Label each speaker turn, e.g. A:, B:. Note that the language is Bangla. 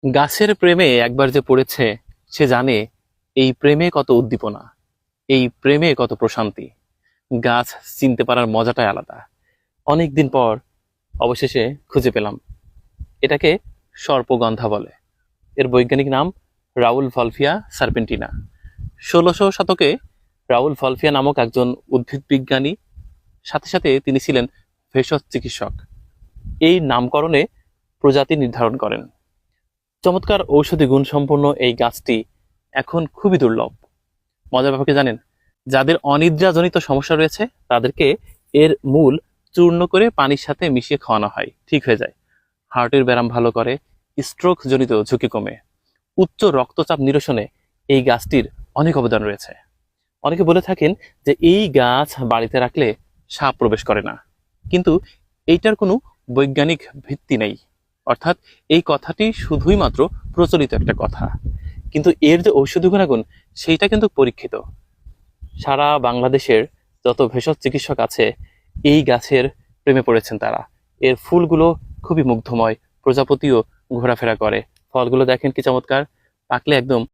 A: গাছের প্রেমে একবার যে পড়েছে সে জানে এই প্রেমে কত উদ্দীপনা, এই প্রেমে কত প্রশান্তি। গাছ চিনতে পারার মজাটাই আলাদা। অনেকদিন পর অবশেষে খুঁজে পেলাম। এটাকে সর্পগন্ধা বলে। এর বৈজ্ঞানিক নাম রাউল ভলফিয়া সার্পেন্টিনা। 1600 শতকে রাউল ভলফিয়া নামক একজন উদ্ভিদ বিজ্ঞানী, সাথে সাথে তিনি ছিলেন ভেষজ চিকিৎসক, এই নামকরণে প্রজাতি নির্ধারণ করেন। চমৎকার ঔষধি গুণসম্পন্ন এই গাছটি এখন খুবই দুর্লভ। মজার ব্যাপার কি জানেন? যাদের অনিদ্রাজনিত সমস্যা রয়েছে তাদেরকে এর মূল চূর্ণ করে পানির সাথে মিশিয়ে খাওয়ানো হয়, ঠিক হয়ে যায়। হার্টের ব্যায়াম ভালো করে, স্ট্রোক জনিত ঝুঁকি কমে, উচ্চ রক্তচাপ নিরসনে এই গাছটির অনেক অবদান রয়েছে। অনেকে বলে থাকেন যে এই গাছ বাড়িতে রাখলে সাপ প্রবেশ করে না, কিন্তু এইটার কোনো বৈজ্ঞানিক ভিত্তি নেই। অর্থাৎ এই কথাটি শুধুই মাত্র প্রচলিত একটা কথা, কিন্তু এর যে ঔষধি গুণাগুণ সেইটা কিন্তু পরীক্ষিত। সারা বাংলাদেশের যত ভেষজ চিকিৎসক আছে এই গাছের প্রেমে পড়েছেন তারা। এর ফুলগুলো খুবই মুগ্ধময়, প্রজাপতিও ঘোরাফেরা করে। ফলগুলো দেখেন কি চমৎকার, পাকলে একদম